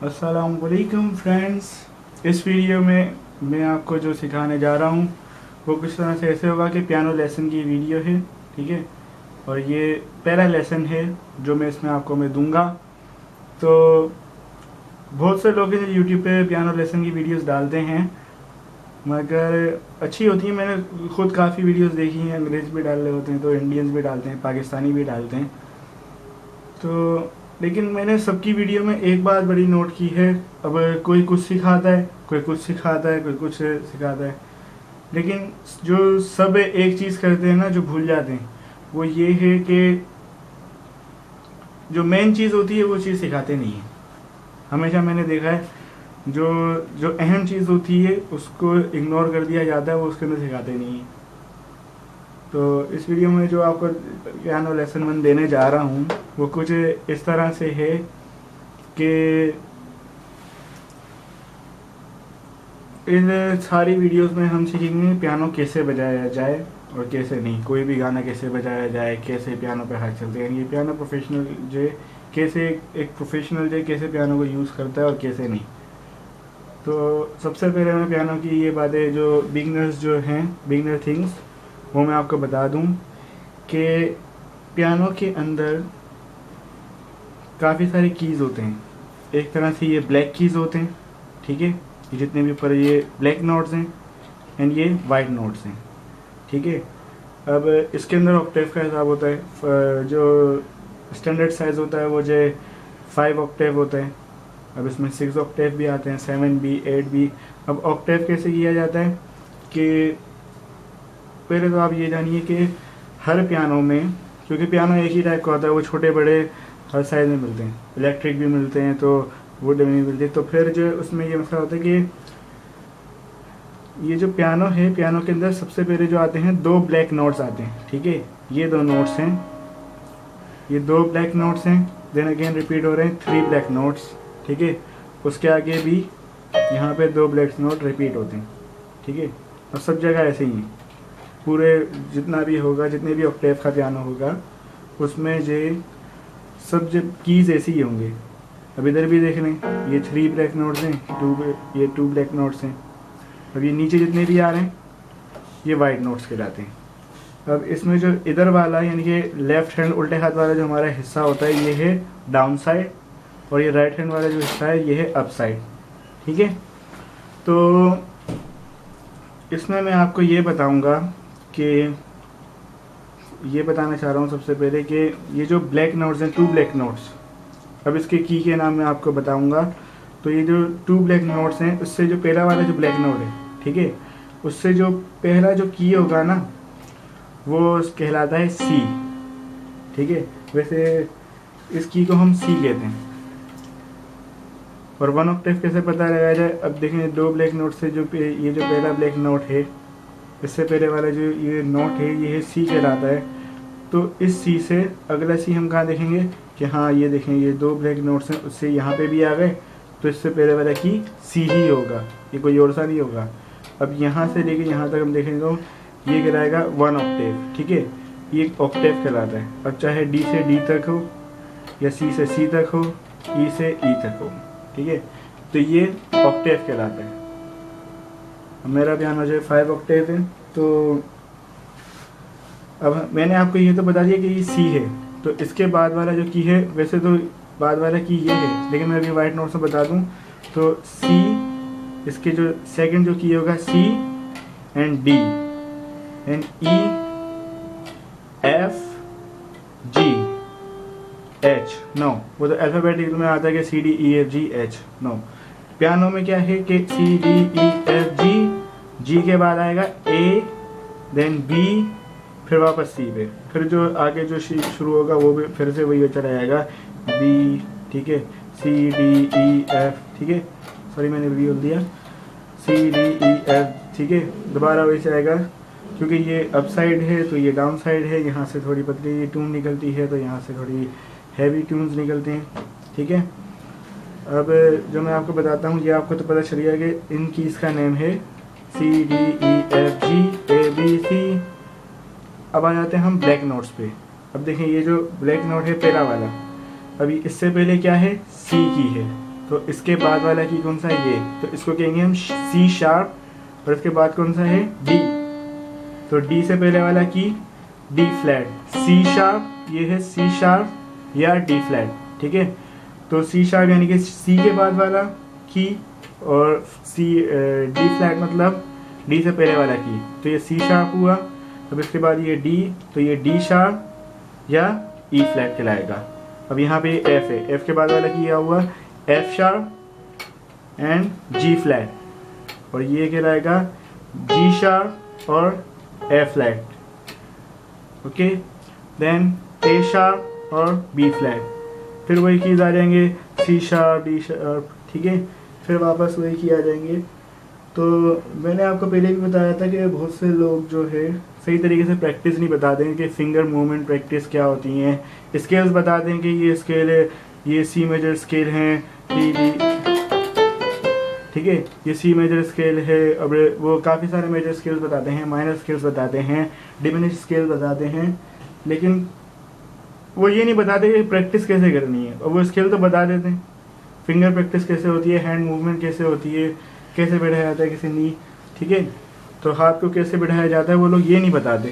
अस्सलामुअलैकुम फ्रेंड्स। इस वीडियो में मैं आपको जो सिखाने जा रहा हूँ वो कुछ तरह से ऐसे होगा कि पियानो लेसन की वीडियो है, ठीक है। और ये पहला लेसन है जो मैं इसमें आपको दूंगा। तो बहुत से लोग हैं यूट्यूब पे पियानो लेसन की वीडियोस डालते हैं, मगर अच्छी होती है। मैंने खुद काफ़ी वीडियोस देखी हैं, अंग्रेज़ भी डाल रहे होते हैं तो इंडियंस भी डालते हैं, पाकिस्तानी भी डालते हैं। तो लेकिन मैंने सबकी वीडियो में एक बात बड़ी नोट की है, अब कोई कुछ सिखाता है, कोई कुछ सिखाता है, कोई कुछ सिखाता है, लेकिन जो सब एक चीज़ करते हैं ना, जो भूल जाते हैं, वो ये है कि जो मेन चीज़ होती है वो चीज़ सिखाते नहीं है। हमेशा मैंने देखा है जो जो अहम चीज़ होती है उसको इग्नोर कर दिया जाता है, वो उसके अंदर सिखाते नहीं है। तो इस वीडियो में जो आपको पियानो लेसन 1 देने जा रहा हूँ वो कुछ इस तरह से है कि इन सारी वीडियोस में हम सीखेंगे पियानो कैसे बजाया जाए और कैसे नहीं, कोई भी गाना कैसे बजाया जाए, कैसे पियानो पे हाथ चलते हैं, ये पियानो प्रोफेशनल जो कैसे एक प्रोफेशनल जो कैसे पियानो को यूज़ करता है और कैसे नहीं। तो सबसे पहले मैं पियानो की ये बातें जो बिगनर्स जो हैं, बिगनर थिंग्स, वो मैं आपको बता दूं कि पियानो के अंदर काफ़ी सारे कीज़ होते हैं। एक तरह से ये ब्लैक कीज़ होते हैं, ठीक है, ये जितने भी ऊपर ये ब्लैक नोट्स हैं एंड ये वाइट नोट्स हैं, ठीक है। अब इसके अंदर ऑक्टेव का हिसाब होता है, जो स्टैंडर्ड साइज़ होता है वो जो 5 ऑक्टेव होता है। अब इसमें 6 ऑक्टेव भी आते हैं, 7 भी, 8 भी। अब ऑक्टेव कैसे किया जाता है कि पहले तो आप ये जानिए कि हर पियानो में, क्योंकि पियानो एक ही टाइप का होता है, वो छोटे बड़े हर साइज़ में मिलते हैं, इलेक्ट्रिक भी मिलते हैं तो वुड में भी मिलते हैं। तो फिर जो उसमें ये मसला होता है कि ये जो पियानो है, पियानो के अंदर सबसे पहले जो आते हैं 2 ब्लैक नोट्स आते हैं, ठीक है। ये 2 नोट्स हैं, ये 2 ब्लैक नोट्स हैं। देन अगेन रिपीट हो रहे हैं 3 ब्लैक नोट्स, ठीक है। उसके आगे भी यहाँ पे 2 ब्लैक नोट रिपीट होते हैं, ठीक है। और सब जगह ऐसे ही है, पूरे जितना भी होगा, जितने भी ऑक्टेव का पियानो होगा उसमें जे सब जब कीज़ ऐसे ही होंगे। अब इधर भी देख लें, ये 3 ब्लैक नोट्स हैं, ये 2 ब्लैक नोट्स हैं। अब ये नीचे जितने भी आ रहे हैं ये वाइट नोट्स कहलाते हैं। अब इसमें जो इधर वाला यानी कि लेफ्ट हैंड उल्टे हाथ वाला जो हमारा हिस्सा होता है ये है डाउन साइड, और ये राइट हैंड वाला जो हिस्सा है ये है अप साइड, ठीक है। तो इसमें मैं आपको ये बताऊंगा कि ये बताना चाह रहा हूँ सबसे पहले कि ये जो ब्लैक नोट्स हैं, 2 ब्लैक नोट्स, अब इसके की के नाम मैं आपको बताऊंगा। तो ये जो 2 ब्लैक नोट्स हैं, उससे जो पहला वाला जो ब्लैक नोट है, ठीक है, उससे जो पहला जो की होगा ना वो कहलाता है सी, ठीक है। वैसे इस की को हम सी कहते हैं। और 1 ऑक्टेव कैसे पता लगाया जाए, अब देखें 2 ब्लैक नोट से जो ये जो पहला ब्लैक नोट है, इससे पहले वाला जो ये नोट है ये है सी कहलाता है। तो इस सी से अगला सी हम कहाँ देखेंगे कि हाँ ये देखें ये 2 ब्लैक नोट्स हैं, उससे यहाँ पे भी आ गए, तो इससे पहले वाला की सी ही होगा, ये कोई और सा नहीं होगा। अब यहाँ से लेके यहाँ तक हम देखेंगे तो ये कहलाएगा 1 ऑक्टेव, ठीक है, ये एक ऑक्टेव कहलाता है। अब चाहे डी से डी तक हो या सी से सी तक हो, ई से ई तक हो, ठीक है, तो ये ऑक्टेव कहलाता है। मेरा पियानो जो 5 ऑक्टेव है। तो अब मैंने आपको ये तो बता दिया कि ये सी है, तो इसके बाद वाला जो की है, वैसे तो बाद वाला की ये है, लेकिन मैं अभी वाइट नोट से बता दूं तो सी, इसके जो सेकंड जो की होगा C and D and E F G H, no, वो तो अल्फाबेटिकल में आता है कि C D E F G H, no. Piano में क्या है कि सी डी ई एफ जी, जी के बाद आएगा ए, देन बी, फिर वापस सी पे, फिर जो आगे जो शुरू होगा वो भी फिर से वही चला जाएगा बी, ठीक है, सी डी ई एफ, ठीक है, सॉरी मैंने बी बोल दिया, सी डी ई एफ, ठीक है, दोबारा वही आएगा। क्योंकि ये अप साइड है तो ये डाउन साइड है, यहाँ से थोड़ी पतली ट्यून निकलती है तो यहाँ से थोड़ी हैवी ट्यून्स निकलते हैं, ठीक है। अब जो मैं आपको बताता हूँ ये आपको तो पता चल गया कि इन कीज़ का नेम है C D E F G A B C. अब आ जाते हैं हम ब्लैक नोट्स पे। अब देखें ये जो ब्लैक नोट है पहला वाला, अभी इससे पहले क्या है सी की है, तो इसके बाद वाला की कौन सा है ये, तो इसको कहेंगे हम सी शार्प, और इसके बाद कौन सा है डी, तो डी से पहले वाला की डी फ्लैट, सी शार्प ये है सी शार्प या डी फ्लैट, ठीक है। तो सी शार्प यानी कि सी के बाद वाला की, और सी डी फ्लैट मतलब डी से पहले वाला की, तो ये सी शार्प हुआ। अब इसके बाद ये डी, तो ये डी शार्प या ई फ्लैट कहलाएगा। अब यहाँ पे एफ है, एफ के बाद वाला की क्या हुआ F sharp and G flat, और ये कहलाएगा जी शार्प और F flat, okay. Then A sharp और बी फ्लैट, फिर वही कीज आ जाएंगे सी शार्प डी शार्प, ठीक है, फिर वापस वही की आ जाएंगे। तो मैंने आपको पहले भी बताया था कि बहुत से लोग जो है सही तरीके से प्रैक्टिस नहीं बता दें कि फिंगर मूवमेंट प्रैक्टिस क्या होती हैं, स्केल्स बता दें कि ये स्केल है, ये सी मेजर स्केल हैं, ठीक है, ये सी मेजर स्केल है। अब वो काफ़ी सारे मेजर स्केल्स बताते हैं, माइनर स्केल्स बताते हैं, डिमिनिश स्केल बताते हैं, लेकिन वो ये नहीं बताते कि प्रैक्टिस कैसे करनी है। और वो स्केल तो बता देते हैं, फिंगर प्रैक्टिस कैसे होती है, हैंड मूवमेंट कैसे होती है, कैसे बढ़ाया जाता है किसी नी, ठीक है, तो हाथ को कैसे बढ़ाया जाता है, वो लोग ये नहीं बताते।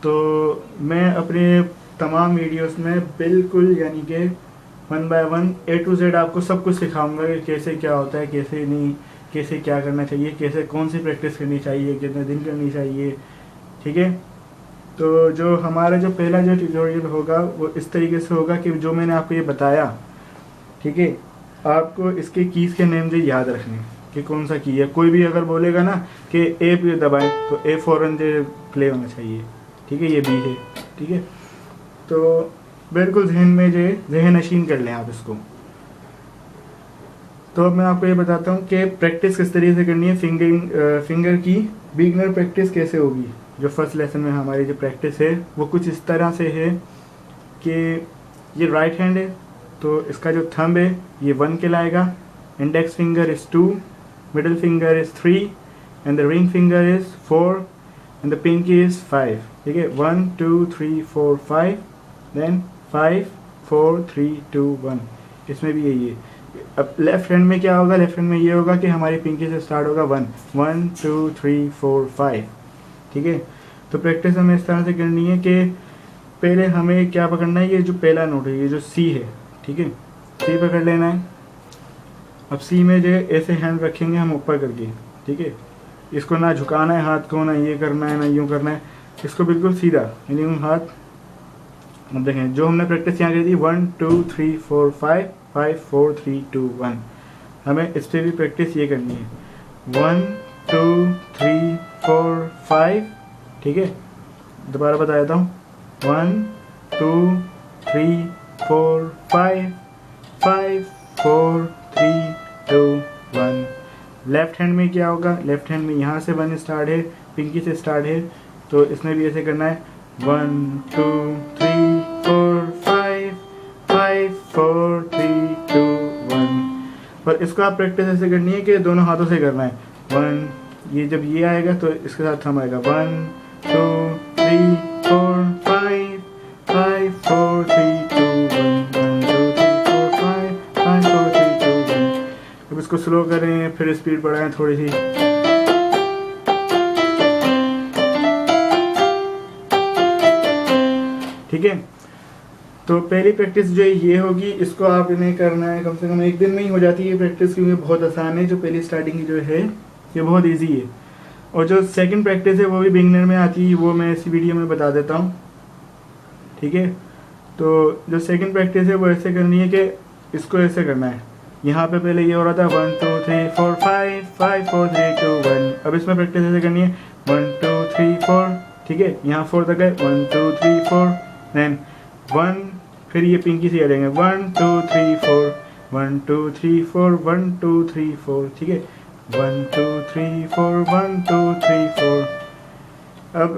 तो मैं अपने तमाम वीडियोस में बिल्कुल यानी कि 1 by 1 A to Z आपको सब कुछ सिखाऊंगा कि कैसे क्या होता है, कैसे नहीं, कैसे क्या करना चाहिए, कैसे कौन सी प्रैक्टिस करनी चाहिए, कितने दिन करनी चाहिए, ठीक है। तो जो हमारा जो पहला जो ट्यूटोरियल होगा वो इस तरीके से होगा कि जो मैंने आपको ये बताया, ठीक है, आपको इसके कीज़ के नेम से याद रखने कि कौन सा की है। कोई भी अगर बोलेगा ना कि ए पे दबाएं तो ए फौरन से प्ले होना चाहिए, ठीक है, ये बी है, ठीक है। तो बिल्कुल जहन में जो जहन नशीन कर लें आप इसको। तो अब मैं आपको ये बताता हूँ कि प्रैक्टिस किस तरीके से करनी है फिंगर की बिगनर प्रैक्टिस कैसे होगी। जो फर्स्ट लेसन में हमारी जो प्रैक्टिस है वो कुछ इस तरह से है कि ये राइट हैंड है, तो इसका जो थंब है ये 1 कहलाएगा, index finger is 2, middle finger is 3 and the ring finger is 4 and the pinky is 5, ठीक है। 1 2 3 4 5, देन 5 4 3 2 1, इसमें भी यही है। अब लेफ्ट हैंड में क्या होगा, लेफ्ट हैंड में ये होगा कि हमारी पिंकी से स्टार्ट होगा 1 1 2 3 4 5, ठीक है। तो प्रैक्टिस हमें इस तरह से करनी है कि पहले हमें क्या पकड़ना है, ये जो पहला नोट है ये जो सी है, ठीक है, सी पकड़ लेना है। अब सी में जो ऐसे हैंड रखेंगे हम ऊपर करके, ठीक है, इसको ना झुकाना है हाथ को, ना ये करना है ना यूँ करना है, इसको बिल्कुल सीधा, यानी हम हाथ, अब देखें जो हमने प्रैक्टिस यहाँ की थी 1 2 3 4 5 5 4 3 2 1, हमें इस पर भी प्रैक्टिस ये करनी है 1 2 3 4 5, ठीक है। दोबारा बता देता हूँ 1 2 3 4 5 5 4 3 2 1। लेफ्ट हैंड में क्या होगा, लेफ्ट हैंड में यहाँ से 1 स्टार्ट है, पिंकी से स्टार्ट है, तो इसमें भी ऐसे करना है 1 2 3 4 5 5 4 3 2 1। पर इसको आप प्रैक्टिस ऐसे करनी है कि दोनों हाथों से करना है 1, ये जब ये आएगा तो इसके साथ थंब आएगा 1 2 3 4 5 5 4 3 2 1 1 2 3 4 5 5 4 3 2 1। अब इसको स्लो करें, फिर स्पीड बढ़ाएं थोड़ी सी, ठीक है। तो पहली प्रैक्टिस जो है ये होगी, इसको आप इन्हें करना है कम से कम 1 दिन में ही हो जाती है प्रैक्टिस, क्योंकि बहुत आसान है। जो पहली स्टार्टिंग की जो है ये बहुत इजी है, और जो सेकंड प्रैक्टिस है वो भी बिगिनर में आती है, वो मैं इसी वीडियो में बता देता हूँ, ठीक है। तो जो सेकंड प्रैक्टिस है वो ऐसे करनी है कि इसको ऐसे करना है, यहाँ पे पहले ये हो रहा था 1 2 3 4 5 5 4 3 2 1। अब इसमें प्रैक्टिस ऐसे करनी है 1 2 3 4, ठीक है, यहाँ 4 तक है 1 2 3 4, देन 1, फिर ये पिंकी से आ जाएंगे 1 2 3 4 1 2 3 4 1 2 3 4, ठीक है, 1 2 3 4 1 2 3 4। अब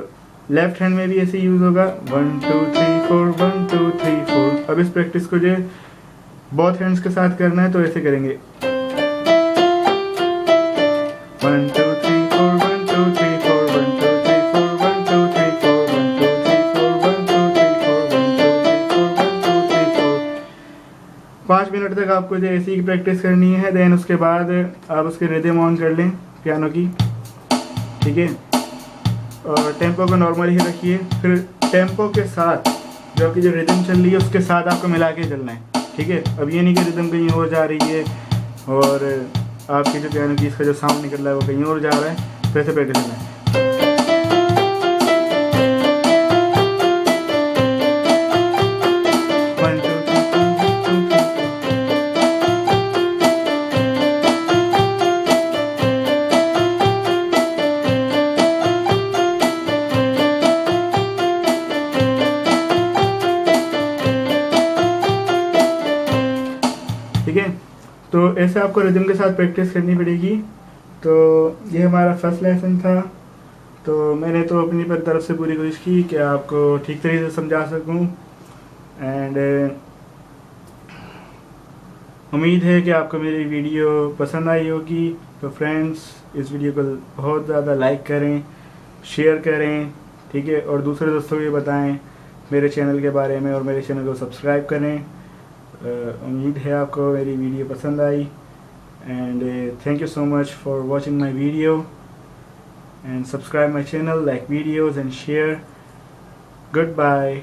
लेफ्ट हैंड में भी ऐसे यूज होगा 1 2 3 4 1 2 3 4। अब इस प्रैक्टिस को जो बोथ हैंड्स के साथ करना है तो ऐसे करेंगे 1 2 3 4 1 2 3 4 1 2 3 4 1 2 3 4 1 2 3 4 1 2 3 4 1 2 3 4 1 2 3 4। 5 मिनट तक आपको जो ऐसी की प्रैक्टिस करनी है। देन उसके बाद आप उसके रिदम ऑन कर लें पियानो की, ठीक है। और टेम्पो को नॉर्मल ही रखिए। फिर टेम्पो के साथ जो आपकी जो रिदम चल रही है उसके साथ आपको मिला के चलना है, ठीक है। अब ये नहीं कि रिदम कहीं और जा रही है और आपकी जो पियानो की इसका जो साउंड निकल रहा है वो कहीं और जा रहा है, तो ऐसे प्रैक्टिस करना है। ठीक है, तो ऐसे आपको रिदम के साथ प्रैक्टिस करनी पड़ेगी। तो ये हमारा फर्स्ट लेसन था। तो मैंने तो अपनी तरफ से पूरी कोशिश की कि आपको ठीक तरीके से समझा सकूं। एंड उम्मीद है कि आपको मेरी वीडियो पसंद आई होगी। तो फ्रेंड्स, इस वीडियो को बहुत ज़्यादा लाइक करें, शेयर करें, ठीक है। और दूसरे दोस्तों को भी बताएं मेरे चैनल के बारे में और मेरे चैनल को सब्सक्राइब करें। उम्मीद है आपको मेरी वीडियो पसंद आई। And thank you so much for watching my video and subscribe my channel, like videos and share. Good bye.